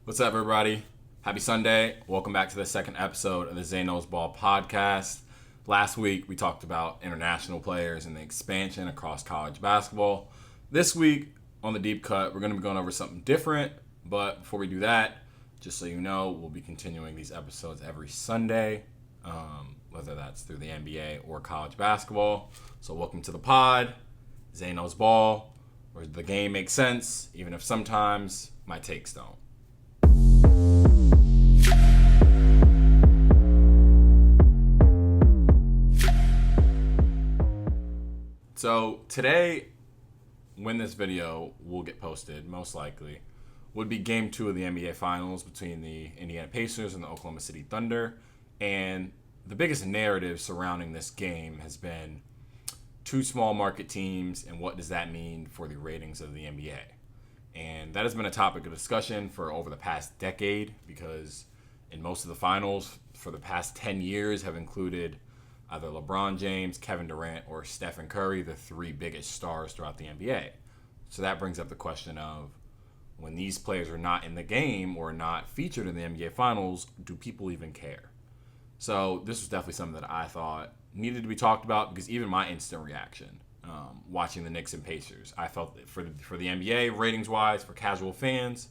What's up, everybody? Happy Sunday. Welcome back to the second episode of the Xay Ball podcast. Last week, we talked about international players and the expansion across college basketball. This week, on the Deep Cut, we're going to be going over something different. But before we do that, just so you know, we'll be continuing these episodes every Sunday, whether that's through the NBA or college basketball. So welcome to the pod, Xay Ball, where the game makes sense, even if sometimes my takes don't. So today, when this video will get posted, most likely, would be Game 2 of the NBA Finals between the Indiana Pacers and the Oklahoma City Thunder. And the biggest narrative surrounding this game has been two small market teams and what does that mean for the ratings of the NBA. And that has been a topic of discussion for over the past decade because in most of the finals for the past 10 years have included either LeBron James, Kevin Durant, or Stephen Curry, the three biggest stars throughout the NBA. So that brings up the question of when these players are not in the game or not featured in the NBA Finals, do people even care? So this was definitely something that I thought needed to be talked about because even my instant reaction watching the Knicks and Pacers, I felt that for the NBA, ratings-wise, for casual fans,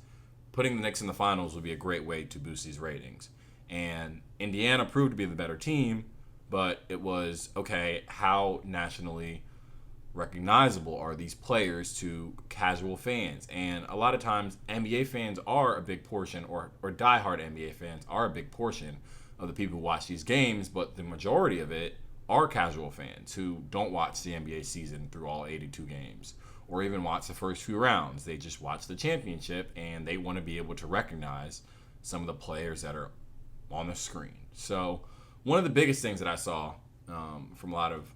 putting the Knicks in the Finals would be a great way to boost these ratings. And Indiana proved to be the better team, but it was, okay, how nationally recognizable are these players to casual fans? And a lot of times, NBA fans are a big portion, or diehard NBA fans are a big portion of the people who watch these games, but the majority of it are casual fans who don't watch the NBA season through all 82 games or even watch the first few rounds. They just watch the championship, and they want to be able to recognize some of the players that are on the screen. So one of the biggest things that I saw from a lot of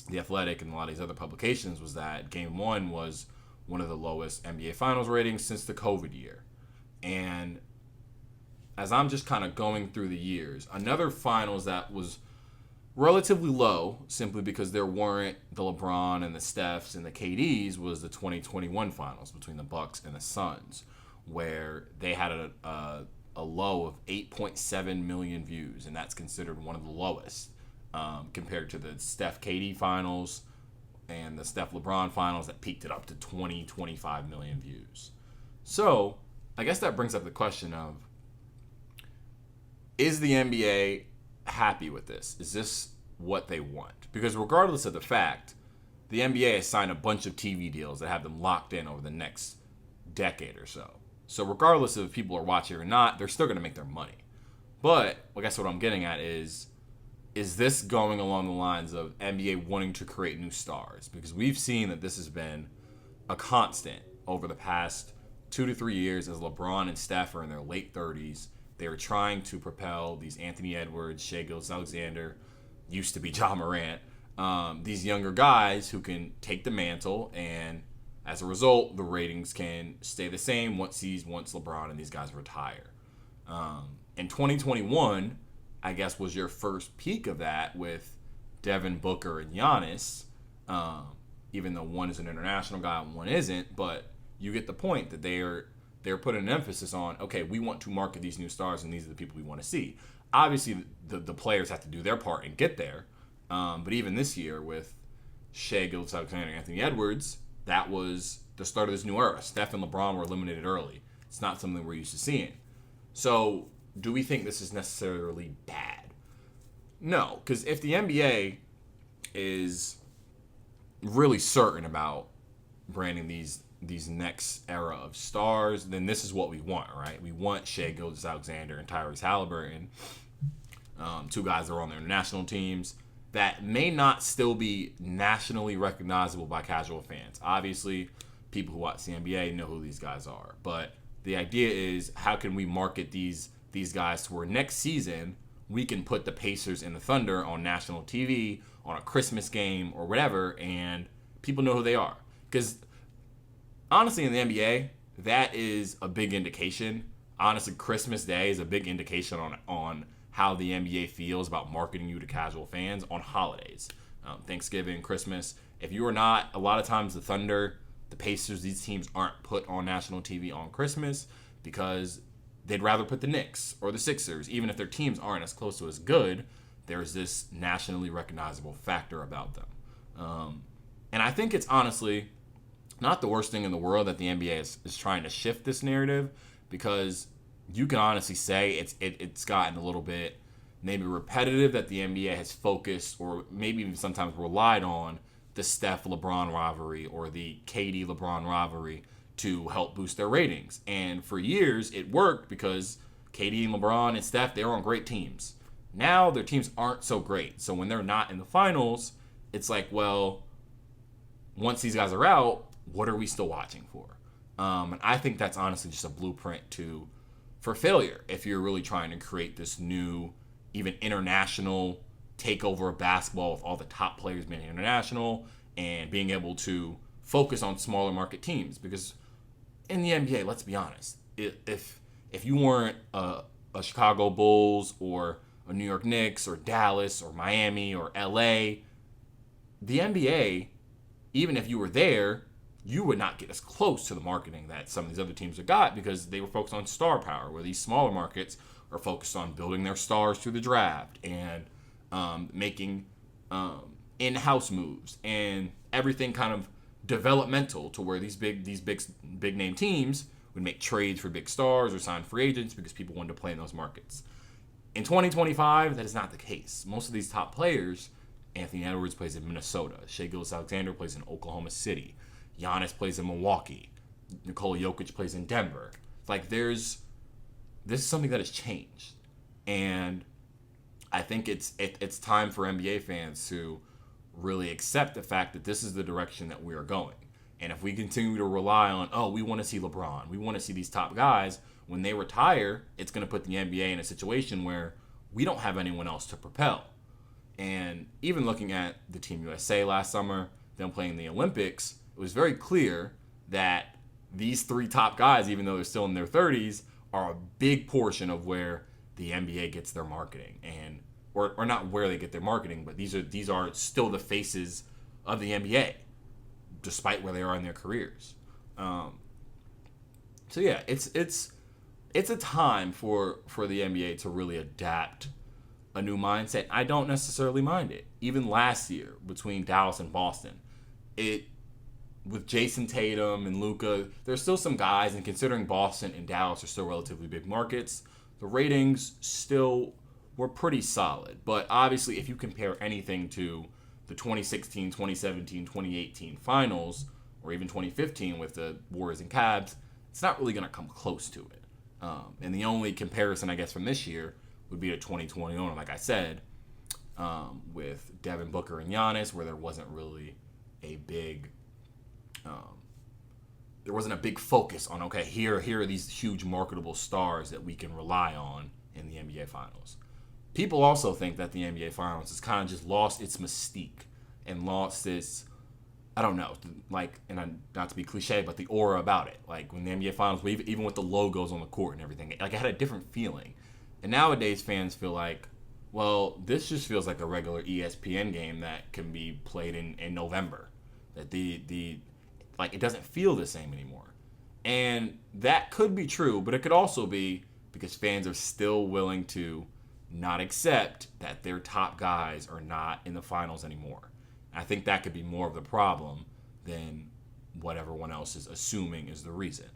The Athletic and a lot of these other publications was that Game 1 was one of the lowest NBA Finals ratings since the COVID year. And as I'm just kind of going through the years, another Finals that was relatively low simply because there weren't the LeBron and the Stephs and the KDs was the 2021 Finals between the Bucks and the Suns, where they had a low of 8.7 million views, and that's considered one of the lowest compared to the Steph KD finals and the Steph LeBron finals that peaked it up to 25 million views. So I guess that brings up the question of, is the NBA happy with this? Is this what they want? Because regardless of the fact, the NBA has signed a bunch of TV deals that have them locked in over the next decade or so. So regardless of if people are watching or not, they're still going to make their money. But I guess what I'm getting at is this going along the lines of NBA wanting to create new stars? Because we've seen that this has been a constant over the past 2 to 3 years as LeBron and Steph are in their late 30s. They are trying to propel these Anthony Edwards, Shai Gilgeous-Alexander, used to be Ja Morant, these younger guys who can take the mantle, and as a result, the ratings can stay the same once LeBron and these guys retire. In 2021, I guess, was your first peak of that with Devin Booker and Giannis, even though one is an international guy and one isn't, but you get the point that they're putting an emphasis on, okay, we want to market these new stars and these are the people we want to see. Obviously, the players have to do their part and get there. But even this year with Shai Gilgeous-Alexander and Anthony Edwards, that was the start of this new era. Steph and LeBron were eliminated early. It's not something we're used to seeing. So do we think this is necessarily bad? No, because if the NBA is really certain about branding these next era of stars, then this is what we want, right? We want Shai Gilgeous-Alexander and Tyrese Halliburton, two guys that are on their national teams that may not still be nationally recognizable by casual fans. Obviously, people who watch the NBA know who these guys are, but the idea is how can we market these guys to where next season we can put the Pacers and the Thunder on national TV on a Christmas game or whatever, and people know who they are. Because honestly, in the NBA, that is a big indication. Honestly, Christmas Day is a big indication on how the NBA feels about marketing you to casual fans on holidays. Thanksgiving, Christmas. If you are not, a lot of times the Thunder, the Pacers, these teams aren't put on national TV on Christmas because they'd rather put the Knicks or the Sixers, even if their teams aren't as close to as good. There's this nationally recognizable factor about them. And I think it's honestly not the worst thing in the world that the NBA is trying to shift this narrative, because you can honestly say it's gotten a little bit maybe repetitive that the NBA has focused or maybe even sometimes relied on the Steph-LeBron rivalry or the KD-LeBron rivalry to help boost their ratings. And for years, it worked because KD and LeBron and Steph, they were on great teams. Now their teams aren't so great. So when they're not in the finals, it's like, well, once these guys are out, what are we still watching for? And I think that's honestly just a blueprint for failure if you're really trying to create this new, even international takeover of basketball with all the top players being international and being able to focus on smaller market teams. Because in the NBA, let's be honest, if you weren't a Chicago Bulls or a New York Knicks or Dallas or Miami or LA, the NBA, even if you were there, you would not get as close to the marketing that some of these other teams have got, because they were focused on star power, where these smaller markets are focused on building their stars through the draft and making in-house moves and everything kind of developmental, to where these big name teams would make trades for big stars or sign free agents because people wanted to play in those markets. In 2025, that is not the case. Most of these top players, Anthony Edwards plays in Minnesota, Shai Gilgeous-Alexander plays in Oklahoma City, Giannis plays in Milwaukee, Nikola Jokic plays in Denver. Like, this is something that has changed, and I think it's time for NBA fans to really accept the fact that this is the direction that we are going. And if we continue to rely on, we want to see LeBron, we want to see these top guys, when they retire, it's going to put the NBA in a situation where we don't have anyone else to propel. And even looking at the Team USA last summer, them playing the Olympics, it was very clear that these three top guys, even though they're still in their 30s, are a big portion of where the NBA gets their marketing, and or not where they get their marketing, but these are still the faces of the NBA, despite where they are in their careers. So yeah, it's a time for the NBA to really adapt a new mindset. I don't necessarily mind it. Even last year between Dallas and Boston, with Jason Tatum and Luka, there's still some guys, and considering Boston and Dallas are still relatively big markets, the ratings still were pretty solid. But obviously, if you compare anything to the 2016, 2017, 2018 finals, or even 2015 with the Warriors and Cavs, it's not really going to come close to it. And the only comparison, I guess, from this year would be to 2021, like I said, with Devin Booker and Giannis, where there wasn't really a big focus on, okay, here are these huge marketable stars that we can rely on in the NBA Finals. People also think that the NBA Finals has kind of just lost its mystique and lost its, I don't know, like, and not to be cliche, but the aura about it. Like, when the NBA Finals, even with the logos on the court and everything, like, it had a different feeling. And nowadays, fans feel like, well, this just feels like a regular ESPN game that can be played in November. That it doesn't feel the same anymore. And that could be true, but it could also be because fans are still willing to not accept that their top guys are not in the finals anymore. I think that could be more of the problem than what everyone else is assuming is the reason.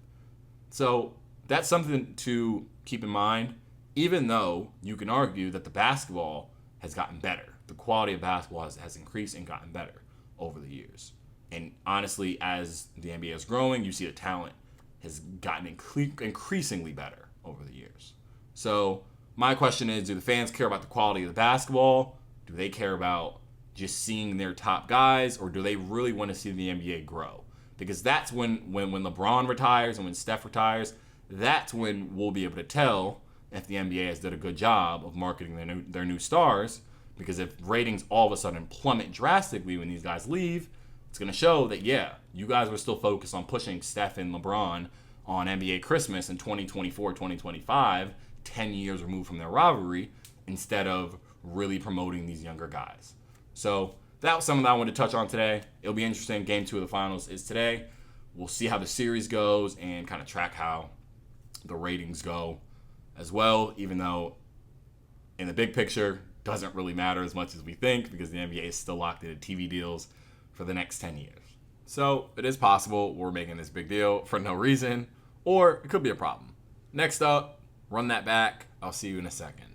So that's something to keep in mind, even though you can argue that the basketball has gotten better. The quality of basketball has increased and gotten better over the years. And honestly, as the NBA is growing, you see the talent has gotten increasingly better over the years. So my question is, do the fans care about the quality of the basketball? Do they care about just seeing their top guys, or do they really want to see the NBA grow? Because that's when LeBron retires and when Steph retires, that's when we'll be able to tell if the NBA has done a good job of marketing their new stars. Because if ratings all of a sudden plummet drastically when these guys leave, it's going to show that, yeah, you guys were still focused on pushing Steph and LeBron on NBA Christmas in 2024, 2025, 10 years removed from their rivalry, instead of really promoting these younger guys. So that was something that I wanted to touch on today. It'll be interesting. Game 2 of the finals is today. We'll see how the series goes and kind of track how the ratings go as well, even though in the big picture doesn't really matter as much as we think because the NBA is still locked into TV deals for the next 10 years. So it is possible we're making this big deal for no reason, or it could be a problem. Next up, run that back. I'll see you in a second.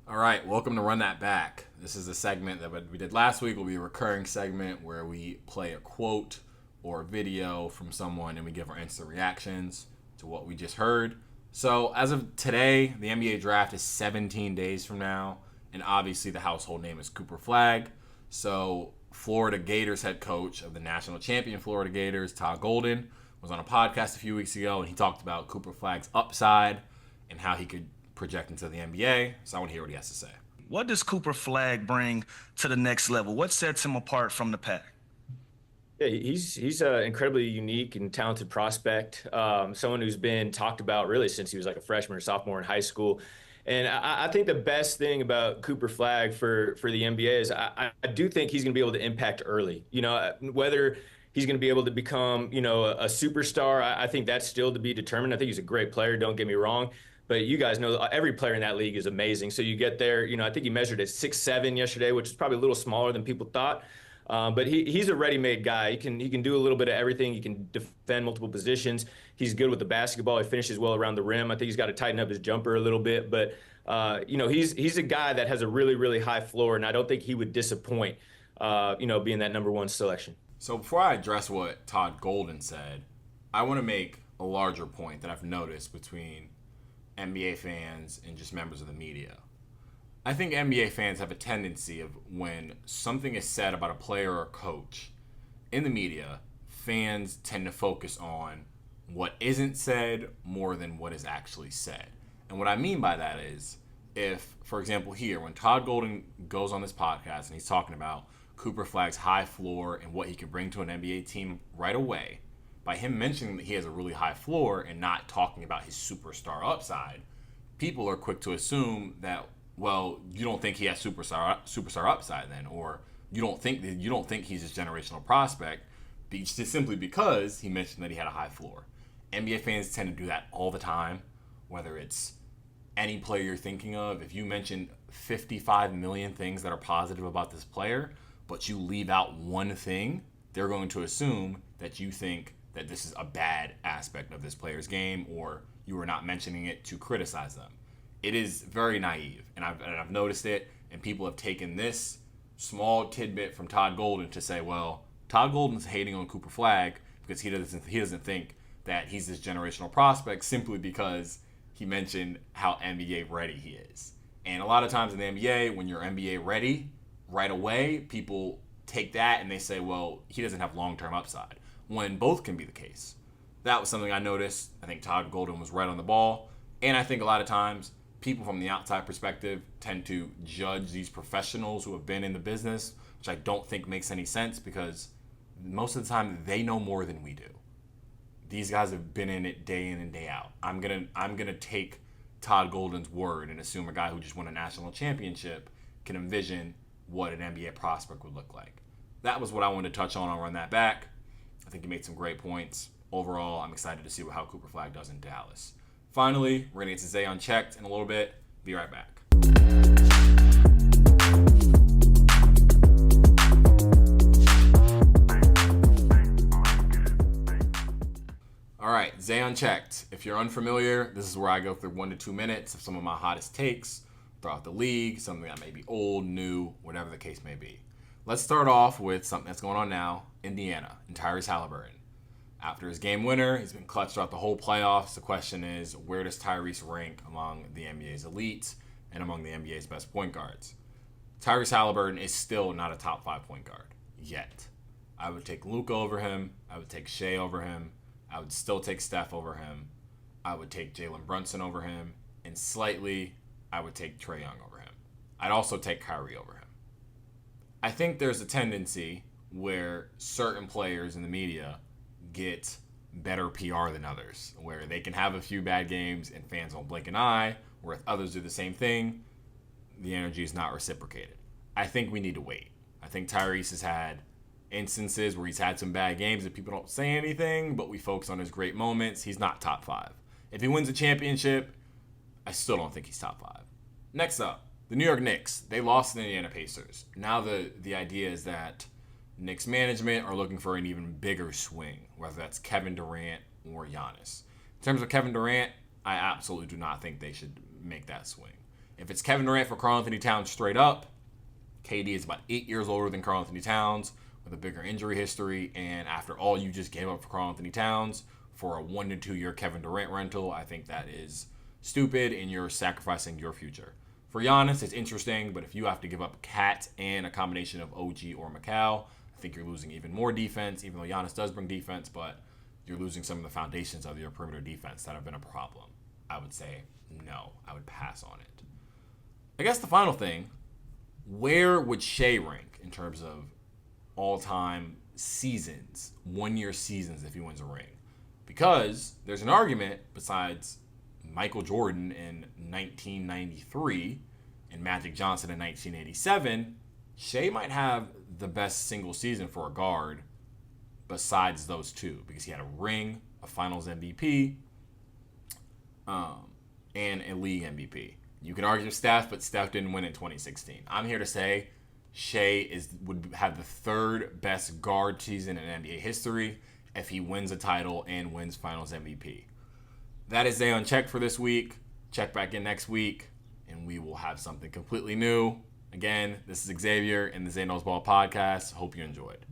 All right, welcome to Run That Back. This is a segment that we did last week. Will be a recurring segment where we play a quote or a video from someone and we give our instant reactions to what we just heard. So as of today, the NBA draft is 17 days from now, and obviously the household name is Cooper Flagg. So Florida Gators head coach of the national champion Florida Gators, Todd Golden, was on a podcast a few weeks ago, and he talked about Cooper Flagg's upside and how he could project into the NBA. So I want to hear what he has to say. What does Cooper Flagg bring to the next level? What sets him apart from the pack? Yeah, he's an incredibly unique and talented prospect. Someone who's been talked about really since he was like a freshman or sophomore in high school. And I think the best thing about Cooper Flagg for the NBA is I do think he's going to be able to impact early. You know, whether he's going to be able to become, you know, a superstar, I think that's still to be determined. I think he's a great player, don't get me wrong. But you guys know every player in that league is amazing. So you get there, you know, I think he measured at 6'7" yesterday, which is probably a little smaller than people thought. But he's a ready-made guy. He can do a little bit of everything. He can defend multiple positions. He's good with the basketball. He finishes well around the rim. I think he's got to tighten up his jumper a little bit. But, you know, he's a guy that has a really, really high floor, and I don't think he would disappoint, you know, being that number one selection. So before I address what Todd Golden said, I want to make a larger point that I've noticed between NBA fans and just members of the media. I think NBA fans have a tendency of when something is said about a player or a coach in the media, fans tend to focus on what isn't said more than what is actually said. And what I mean by that is if, for example, here, when Todd Golden goes on this podcast and he's talking about Cooper Flagg's high floor and what he could bring to an NBA team right away, by him mentioning that he has a really high floor and not talking about his superstar upside, people are quick to assume that, well, you don't think he has superstar upside then, or you don't think he's this generational prospect, just simply because he mentioned that he had a high floor. NBA fans tend to do that all the time, whether it's any player you're thinking of. If you mention 55 million things that are positive about this player, but you leave out one thing, they're going to assume that you think that this is a bad aspect of this player's game, or you are not mentioning it to criticize them. It is very naive, and I've noticed it, and people have taken this small tidbit from Todd Golden to say, well, Todd Golden's hating on Cooper Flagg because he doesn't think that he's this generational prospect simply because he mentioned how NBA ready he is. And a lot of times in the NBA, when you're NBA ready right away, people take that and they say, well, he doesn't have long-term upside, when both can be the case. That was something I noticed. I think Todd Golden was right on the ball. And I think a lot of times people from the outside perspective tend to judge these professionals who have been in the business, which I don't think makes any sense because most of the time they know more than we do. These guys have been in it day in and day out. I'm gonna take Todd Golden's word and assume a guy who just won a national championship can envision what an NBA prospect would look like. That was what I wanted to touch on. I'll run that back. I think he made some great points. Overall, I'm excited to see how Cooper Flagg does in Dallas. Finally, we're going to get to Xay Unchecked in a little bit. Be right back. All right, Xay Unchecked. If you're unfamiliar, this is where I go through 1 to 2 minutes of some of my hottest takes throughout the league, something that may be old, new, whatever the case may be. Let's start off with something that's going on now, Indiana, and Tyrese Halliburton. After his game winner, he's been clutch throughout the whole playoffs. The question is, where does Tyrese rank among the NBA's elites and among the NBA's best point guards? Tyrese Halliburton is still not a top 5 point guard yet. I would take Luka over him. I would take Shea over him. I would still take Steph over him. I would take Jalen Brunson over him. And slightly, I would take Trae Young over him. I'd also take Kyrie over him. I think there's a tendency where certain players in the media get better PR than others, where they can have a few bad games and fans won't blink an eye, whereas others do the same thing the energy is not reciprocated. I think we need to wait. I think Tyrese has had instances where he's had some bad games and people don't say anything, but we focus on his great moments. He's not top 5. If he wins a championship, I still don't think he's top 5. Next up, the New York Knicks. They lost to the Indiana Pacers. Now the idea is that Knicks management are looking for an even bigger swing, whether that's Kevin Durant or Giannis. In terms of Kevin Durant, I absolutely do not think they should make that swing. If it's Kevin Durant for Karl-Anthony Towns straight up, KD is about 8 years older than Karl-Anthony Towns with a bigger injury history, and after all you just gave up for Karl-Anthony Towns for a 1 to 2 year Kevin Durant rental, I think that is stupid and you're sacrificing your future. For Giannis, it's interesting, but if you have to give up Cat and a combination of OG or Macau, I think you're losing even more defense, even though Giannis does bring defense, but you're losing some of the foundations of your perimeter defense that have been a problem. I would say no. I would pass on it. I guess the final thing, where would Xay rank in terms of all-time seasons, 1-year seasons if he wins a ring? Because there's an argument besides Michael Jordan in 1993 and Magic Johnson in 1987, Xay might have the best single season for a guard besides those two because he had a ring, a Finals MVP, and a league MVP. You can argue Steph, but Steph didn't win in 2016. I'm here to say Xay would have the 3rd best guard season in NBA history if he wins a title and wins Finals MVP. That is Xay Unchecked for this week. Check back in next week, and we will have something completely new. Again, this is Xavier and the Xay Knows Ball podcast. Hope you enjoyed.